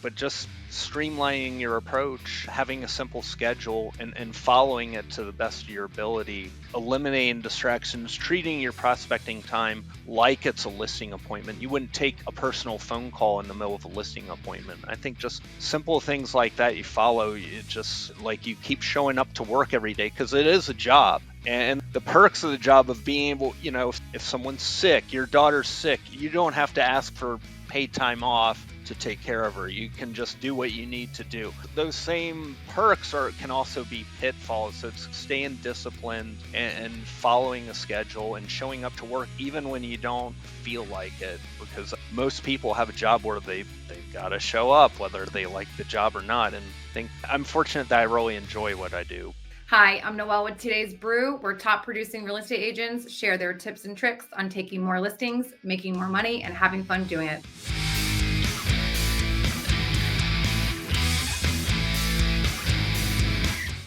but just streamlining your approach, having a simple schedule and following it to the best of your ability, eliminating distractions, treating your prospecting time like it's a listing appointment. You wouldn't take a personal phone call in the middle of a listing appointment. I think just simple things like that you follow, it just like you keep showing up to work every day because it is a job. And the perks of the job of being able, if someone's sick, your daughter's sick, you don't have to ask for paid time off to take care of her. You can just do what you need to do. Those same perks can also be pitfalls. So it's staying disciplined and following a schedule and showing up to work even when you don't feel like it, because most people have a job where they've got to show up whether they like the job or not. And I'm fortunate that I really enjoy what I do. Hi, I'm Noelle with today's Brew, where top producing real estate agents share their tips and tricks on taking more listings, making more money, and having fun doing it.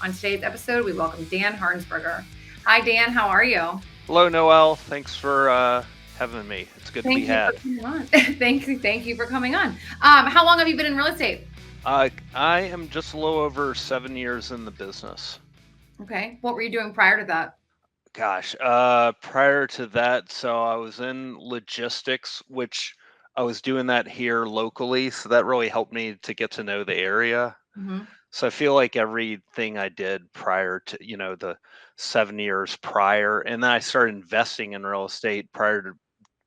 On today's episode, we welcome Dan Harnsberger. Hi, Dan. How are you? Hello, Noelle. Thanks for having me. It's good to be had. Thank you for coming on. How long have you been in real estate? I am just a little over 7 years in the business. Okay. What were you doing prior to that? Gosh, prior to that, so I was in logistics, which I was doing that here locally. So that really helped me to get to know the area. Mm-hmm. So I feel like everything I did prior to, the 7 years prior, and then I started investing in real estate prior to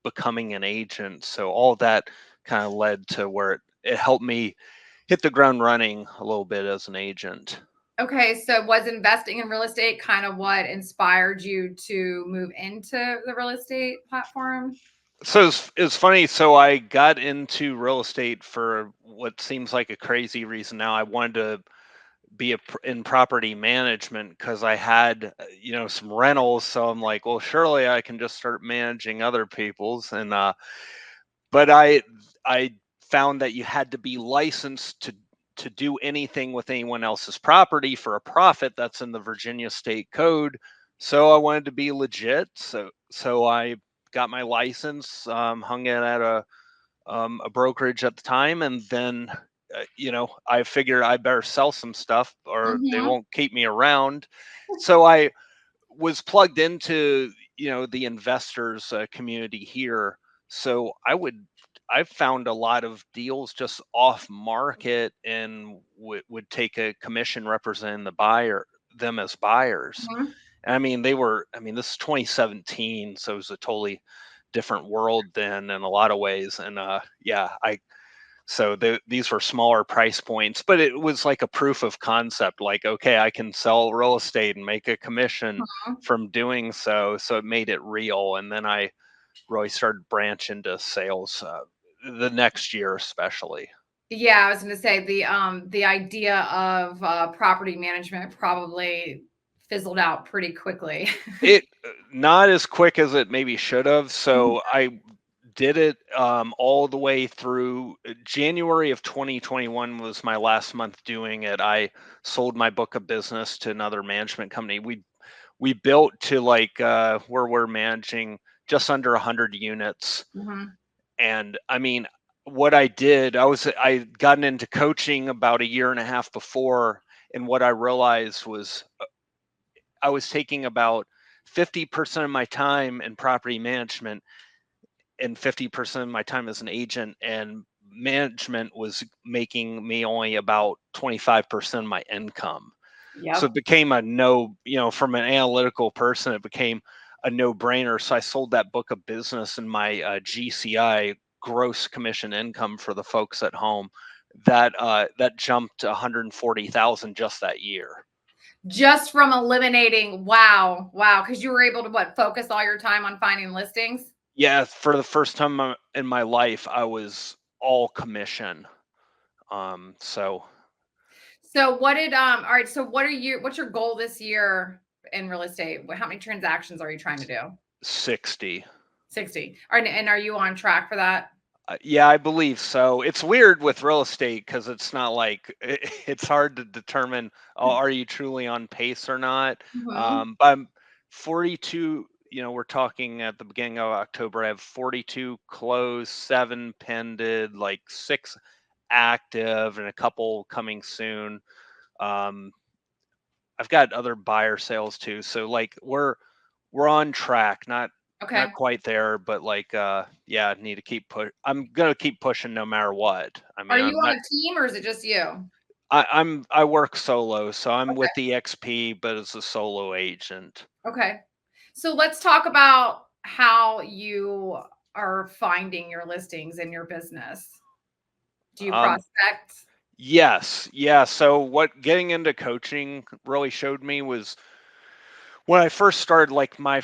becoming an agent. So all that kind of led to where it helped me hit the ground running a little bit as an agent. Okay, so was investing in real estate kind of what inspired you to move into the real estate platform? So it's funny. So I got into real estate for what seems like a crazy reason now. I wanted to be in property management because I had, some rentals. So I'm like, well, surely I can just start managing other people's. But I found that you had to be licensed to do anything with anyone else's property for a profit. That's in the Virginia State Code. So I wanted to be legit. So I got my license, hung it at a brokerage at the time, and then I figured I better sell some stuff or they Mm-hmm. won't keep me around. So I was plugged into the investors community here. So I found a lot of deals just off market and would take a commission representing them as buyers. Mm-hmm. And this is 2017, so it was a totally different world then in a lot of ways. And yeah, these were smaller price points, but it was like a proof of concept. Like, okay, I can sell real estate and make a commission from doing so. So it made it real. And then I really started branching to sales the next year, especially. Yeah, I was going to say the idea of property management probably fizzled out pretty quickly. It not as quick as it maybe should have. So I did it all the way through January of 2021 was my last month doing it. I sold my book of business to another management company. We built to like where we're managing just under 100 units. Mm-hmm. And what I did, I gotten into coaching about a year and a half before, and what I realized was I was taking about 50% of my time in property management and 50% of my time as an agent, and management was making me only about 25% of my income. So Yep. it became a no, from an analytical person, it became a no brainer. So I sold that book of business, and my GCI, gross commission income for the folks at home, that jumped to 140,000 just that year. Just from eliminating, wow, because you were able to focus all your time on finding listings. Yeah, for the first time in my life, I was all commission. So So what did all right, so what's your goal this year in real estate? How many transactions are you trying to do? 60. 60. And are you on track for that? Yeah, I believe so. It's weird with real estate because it's not like it's hard to determine, are you truly on pace or not. Mm-hmm. But I'm 42. We're talking at the beginning of October. I have 42 closed, 7 pended, like 6 active and a couple coming soon. Um, I've got other buyer sales too. So like we're on track, not Okay. quite there, but like yeah, need to keep I'm gonna keep pushing no matter what. I Are mean, you I'm on not a team or is it just you? I work solo, so I'm Okay. with the XP, but as a solo agent. Okay. So let's talk about how you are finding your listings in your business. Do you Um, prospect? yes, yeah. So what getting into coaching really showed me was when I first started, like my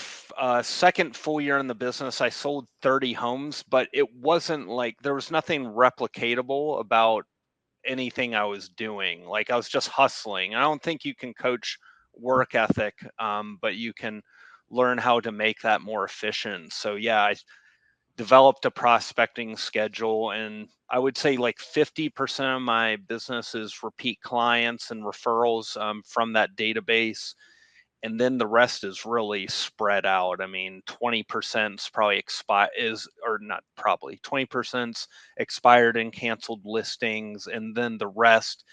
second full year in the business, I sold 30 homes, but it wasn't like there was nothing replicatable about anything I was doing. Like I was just hustling. I don't think you can coach work ethic, but you can learn how to make that more efficient. So yeah, I developed a prospecting schedule, and I would say like 50% of my business is repeat clients and referrals from that database, and then the rest is really spread out. I mean, 20% is probably or not probably, 20% expired and canceled listings, and then the rest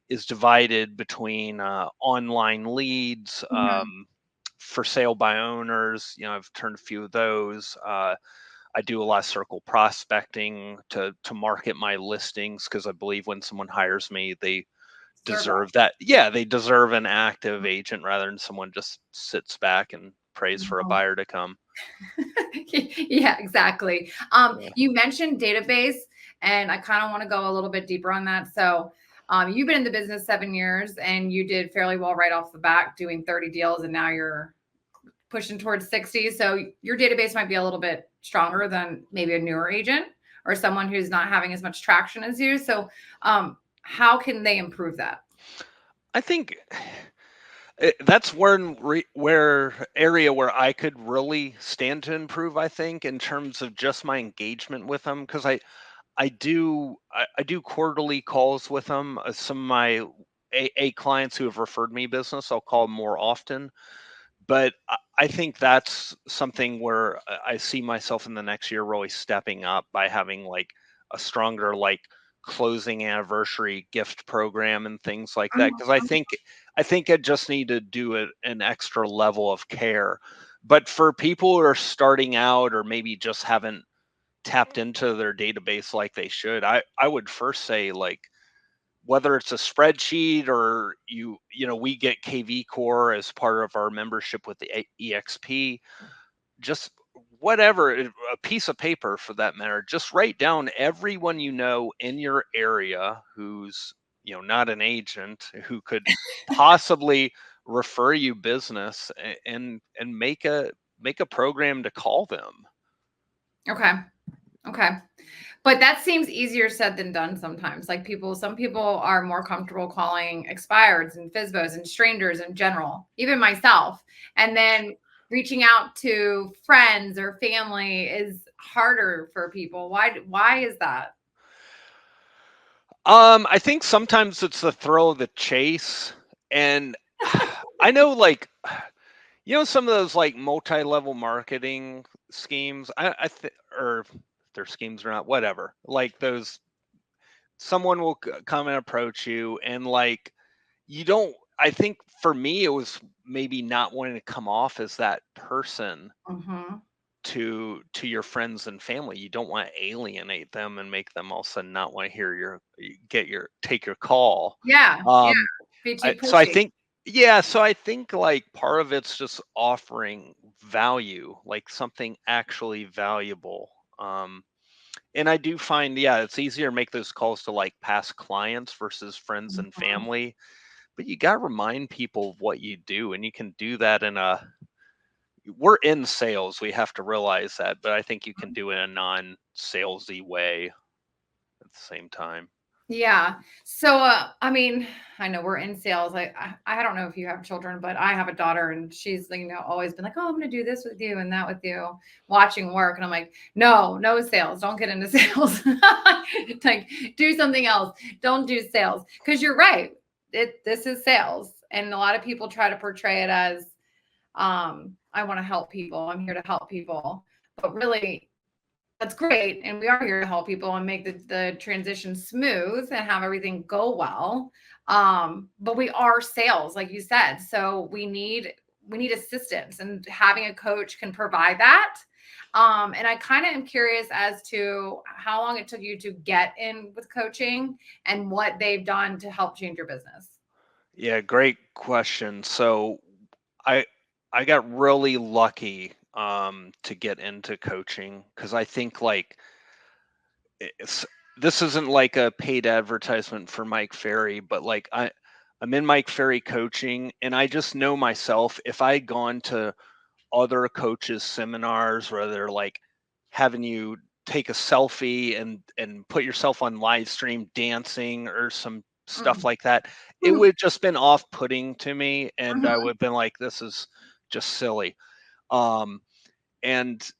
is divided between online leads, Mhm. for sale by owners. I've turned a few of those. I do a lot of circle prospecting to market my listings, because I believe when someone hires me, they Circle. deserve that. Yeah, they deserve an active agent rather than someone just sits back and prays for a Mhm. buyer to come. Yeah, exactly. Yeah. You mentioned database, and I kind of want to go a little bit deeper on that. So, you've been in the business 7 years, and you did fairly well right off the bat, doing 30 deals, and now you're pushing towards 60. So your database might be a little bit stronger than maybe a newer agent or someone who's not having as much traction as you. So, how can they improve that? I think that's where area where I could really stand to improve. I think in terms of just my engagement with them, because I do quarterly calls with them. Some of my A clients who have referred me business, I'll call more often. But I think that's something where I see myself in the next year really stepping up by having like a stronger like closing anniversary gift program and things like that. Because I think I just need to do an extra level of care. But for people who are starting out or maybe just haven't tapped into their database like they should, I would first say like whether it's a spreadsheet or we get KV Core as part of our membership with the EXP, just whatever, a piece of paper for that matter, just write down everyone you know in your area who's not an agent who could possibly refer you business, and make a program to call them. Okay. Okay. But that seems easier said than done sometimes. Like some people are more comfortable calling expireds and FISBOs and strangers in general, even myself. And then reaching out to friends or family is harder for people. Why is that? I think sometimes it's the thrill of the chase. And I know, like, some of those like multi-level marketing schemes. I think, or if they're schemes or not, whatever. Like those, someone will come and approach you, and like you don't. I think for me, it was maybe not wanting to come off as that person Mhm. to your friends and family. You don't want to alienate them and make them all of a sudden not want to hear take your call. Yeah. Yeah. Um, Be too so I pushy. think, yeah, so I think like part of it's just offering value, like something actually valuable. Um, and I do find, yeah, it's easier to make those calls to like past clients versus friends and Mhm. family. But you got to remind people of what you do, and you can do that we're in sales. We have to realize that, but I think you can do it in a non-salesy way at the same time. Yeah. So, I mean, I know we're in sales. I don't know if you have children, but I have a daughter, and she's always been like, "Oh, I'm going to do this with you and that with you," watching work, and I'm like, "No, no sales. Don't get into sales. Like, do something else. Don't do sales." Because you're right. This is sales, and a lot of people try to portray it as, I want to help people. I'm here to help people, but really, that's great. And we are here to help people and make the transition smooth and have everything go well. But we are sales, like you said. So we need assistance, and having a coach can provide that. And I kind of am curious as to how long it took you to get in with coaching and what they've done to help change your business. Yeah, great question. So I I got really lucky to get into coaching because I think like it's this isn't like a paid advertisement for Mike Ferry, but like I'm in Mike Ferry coaching and I just know myself if I had gone to other coaches seminars where they're like having you take a selfie and put yourself on live stream dancing or some stuff Mm. like that, it Mhm. would just been off-putting to me and I would have been like this is just silly. um and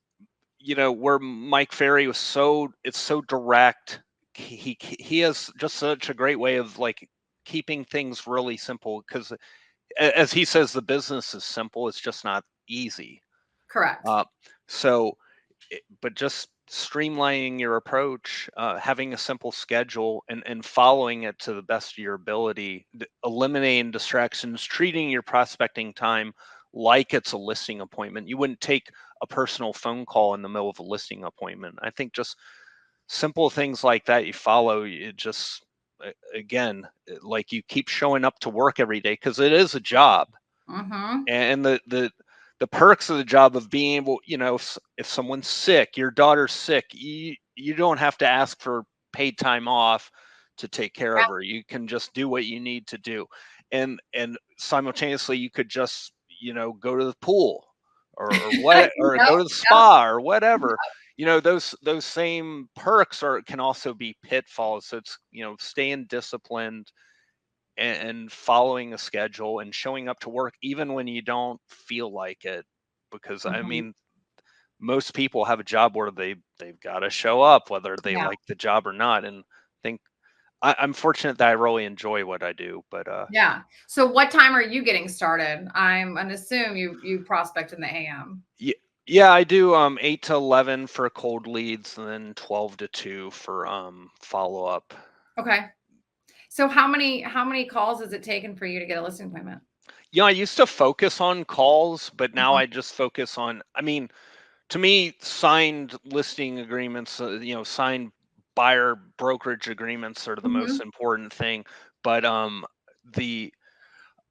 where Mike Ferry was it's so direct. He has just such a great way of like keeping things really simple because as he says the business is simple, it's just not easy. Correct. uh, so but just streamlining your approach, having a simple schedule and following it to the best of your ability, eliminating distractions, treating your prospecting time like it's a listing appointment. You wouldn't take a personal phone call in the middle of a listing appointment. I think just simple things like that you follow, it just again, like you keep showing up to work every day because it is a job. Mm-hmm. And the perks of the job of being able, if someone's sick, your daughter's sick, you don't have to ask for paid time off to take care Yeah. of her. You can just do what you need to do, and simultaneously you could just go to the pool or what, or Yep. go to the Yep. spa or whatever. Those same perks are can also be pitfalls. So it's staying disciplined and following a schedule and showing up to work even when you don't feel like it, because I Mhm. mean most people have a job where they've got to show up whether they Yeah. like the job or not. And I think I'm fortunate that I really enjoy what I do. But Yeah. So what time are you getting started? I'm gonna assume you prospect in the AM. yeah, yeah, I do 8 to 11 for cold leads and then 12 to 2 for follow up. Okay. So how many calls is it taken for you to get a listing appointment? I used to focus on calls, but now Mhm. I just focus on, I mean, to me, signed listing agreements, signed buyer brokerage agreements are the most Mhm. important thing. But the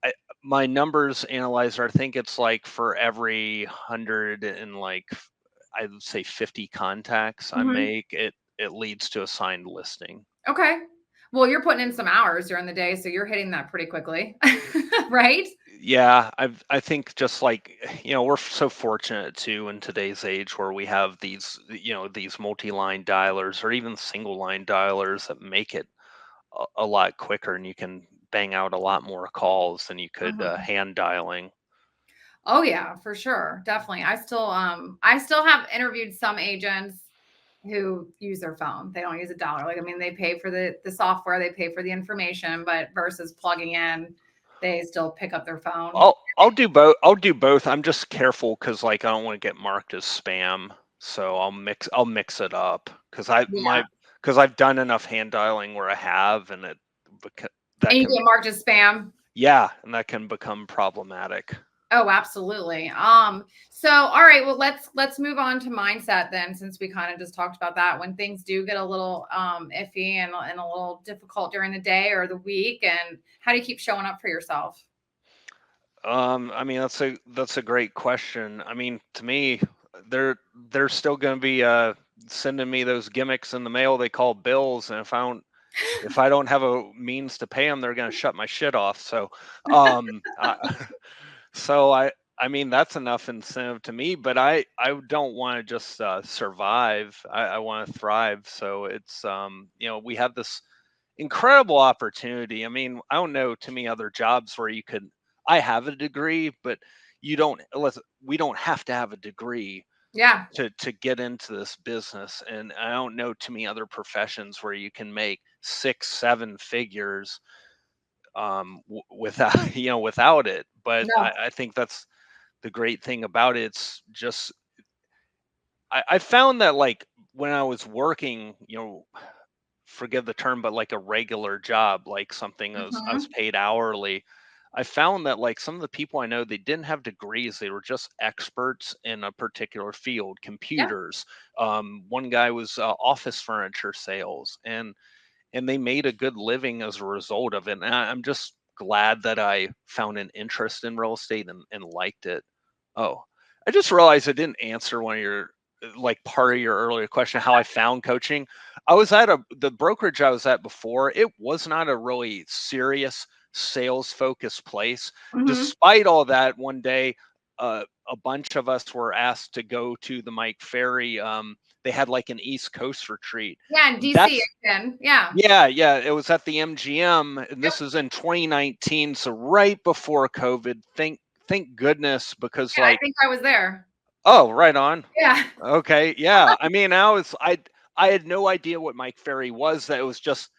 I, my numbers analyzer, I think it's like for every 100 and like I would say 50 contacts I Mhm. make, it leads to a signed listing. Okay. Well, you're putting in some hours during the day, so you're hitting that pretty quickly. Right? Yeah, I think just like we're so fortunate too in today's age where we have these multi-line dialers or even single line dialers that make it a lot quicker, and you can bang out a lot more calls than you could Mhm. hand dialing. Oh yeah, for sure. Definitely. I still have interviewed some agents who use their phone. They don't use a dollar. Like, I mean, they pay for the software, they pay for the information, but versus plugging in, they still pick up their phone. I'll do both. I'll do both. I'm just careful because like I don't want to get marked as spam, so I'll mix it up Yeah. because I've done enough hand dialing where I have, and that And you can get marked as spam. yeah, and that can become problematic. Oh, absolutely. So all right, well let's move on to mindset then, since we kind of just talked about that. When things do get a little iffy and a little difficult during the day or the week, and how do you keep showing up for yourself? I mean that's a great question. I mean, to me, they're still going to be sending me those gimmicks in the mail they call bills, and if I don't have a means to pay them, they're going to shut my shit off. So, um, so I mean that's enough incentive to me. But I don't want to just survive. I want to thrive. So it's we have this incredible opportunity. I mean, I don't know too many other jobs where you could. I have a degree, but we don't have to have a degree Yeah. to get into this business. And I don't know too many other professions where you can make 6 7 figures without without it. But No. I think that's the great thing about it. It's just I found that like when I was working, forgive the term, but like a regular job, like something I was Mhm. paid hourly, I found that like some of the people I know, they didn't have degrees. They were just experts in a particular field, Yeah. computers. One guy was office furniture sales, and they made a good living as a result of it. And I'm just glad that I found an interest in real estate and liked it. Oh, I just realized I didn't answer one of your like part of your earlier question, how I found coaching. I was at the brokerage I was at before. It was not a really serious sales focused place. Mhm. Despite all that, one day a bunch of us were asked to go to the Mike Ferry. They had like an East Coast retreat. Yeah, in DC That's again. Yeah. yeah, yeah, it was at the MGM, and Yep. this is in 2019, so right before COVID. Thank goodness, because Yeah, I like, think I was there. oh, right on. Yeah. Okay, yeah. I mean, I had no idea what Mike Ferry was. That it was just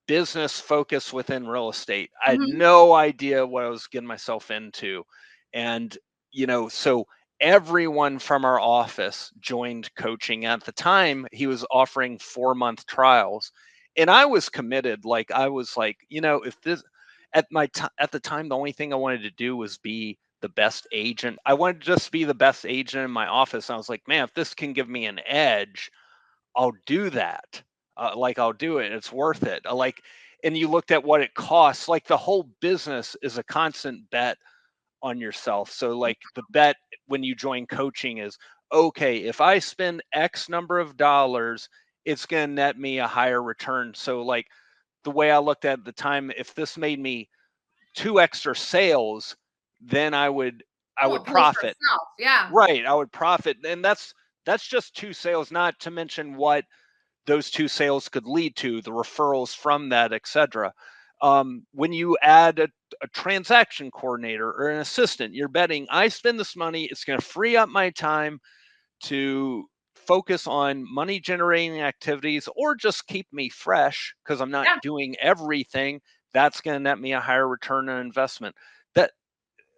business focus within real estate. I had Mhm. no idea what I was getting myself into. And, so everyone from our office joined coaching. At the time, he was offering 4-month trials. And I was committed. Like, I was like, if this, at the time, the only thing I wanted to do was be the best agent. I wanted to just be the best agent in my office. And I was like, man, if this can give me an edge, I'll do that. Like, I'll do it. It's worth it. And you looked at what it costs. Like, the whole business is a constant bet on yourself. So like the bet when you join coaching is, okay, if I spend X number of dollars, it's going to net me a higher return. So like the way I looked at the time, if this made me 2 extra sales, then I Well, would it pays for profit. itself. Yeah. Right. I would profit. And that's just 2 sales, not to mention what those 2 sales could lead to, the referrals from that, etc. When you add a transaction coordinator or an assistant, you're betting I spend this money, it's going to free up my time to focus on money generating activities or just keep me fresh because I'm not Yeah. doing everything. That's going to net me a higher return on investment. That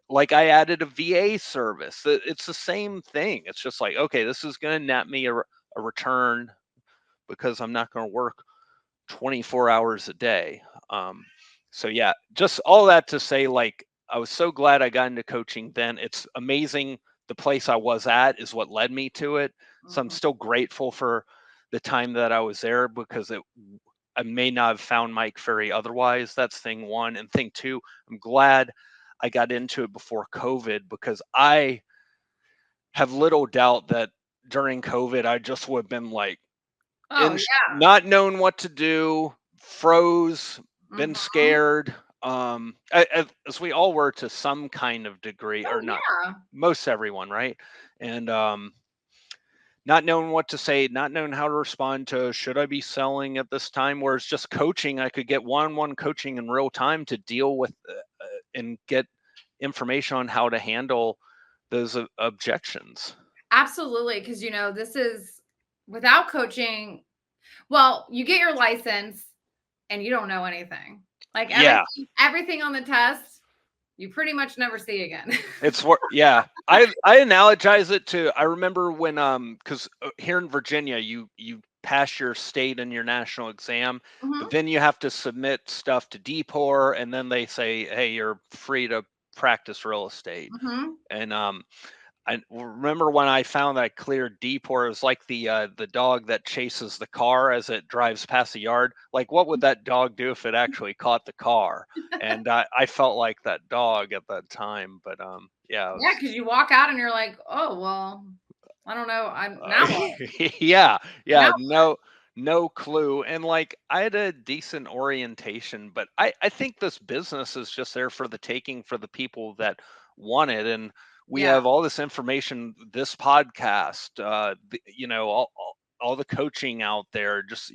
like I added a VA service. It's the same thing. It's just like, okay, this is going to net me a return because I'm not going to work 24 hours a day. Um, so yeah, just all that to say, like, I was so glad I got into coaching then. It's amazing. The place I was at is what led me to it. So I'm Mhm. still grateful for the time that I was there because I may not have found Mike Ferry otherwise. That's thing one. And thing two, I'm glad I got into it before COVID because I have little doubt that during COVID, I just would have been like, Oh, yeah. not known what to do, froze, been Mhm. scared, as we all were to some kind of degree, or Oh, not yeah. most everyone, right? And not knowing what to say, not knowing how to respond to should I be selling at this time, where it's just coaching. I could get one-on-one coaching in real time to deal with and get information on how to handle those objections. Absolutely, because this is without coaching. Well, you get your license and you don't know anything. Like Yeah. everything on the test, you pretty much never see again. Yeah. I analogize it to, I remember when because here in Virginia you pass your state and your national exam, but Mhm. then you have to submit stuff to DPOR, and then they say, hey, you're free to practice real estate. Mhm. And I remember when I found that clear DPOR, it was like the dog that chases the car as it drives past the yard. Like, what would that dog do if it actually caught the car? And I felt like that dog at that time. But yeah, it Yeah, was, because you walk out and you're like, "Oh, well, I don't know. I'm now what? yeah, Now yeah, no clue. And like I had a decent orientation, but I think this business is just there for the taking for the people that want it. And we yeah, have all this information, this podcast, all the coaching out there, just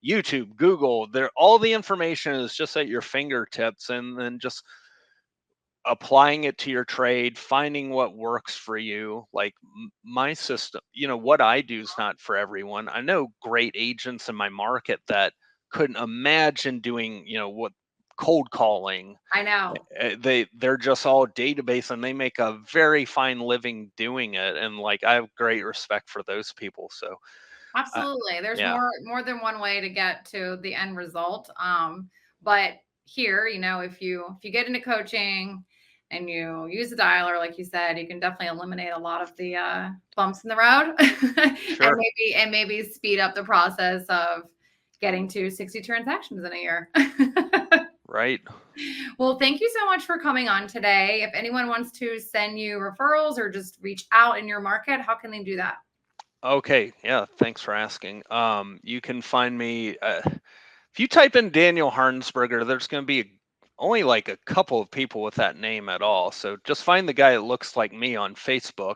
YouTube, Google, there, all the information is just at your fingertips, and then just applying it to your trade, finding what works for you. Like my system, what I do is not for everyone. I know great agents in my market that couldn't imagine doing, what cold calling. I know. They're just all database, and they make a very fine living doing it. And like I have great respect for those people. So Absolutely. There's Yeah, more than one way to get to the end result. But here, if you get into coaching and you use a dialer, like you said, you can definitely eliminate a lot of the bumps in the road sure. and maybe speed up the process of getting to 60 transactions in a year. Right. Well, thank you so much for coming on today. If anyone wants to send you referrals or just reach out in your market, how can they do that? Okay. Yeah. Thanks for asking. You can find me if you type in Daniel Harnsberger. There's going to be only like a couple of people with that name at all. So just find the guy that looks like me on Facebook.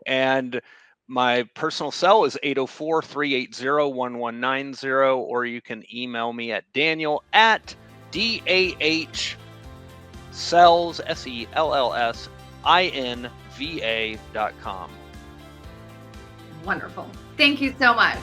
And my personal cell is 804-380-1190, or you can email me at Daniel at DAH cells SELLSINVA.com. Wonderful. Thank you so much.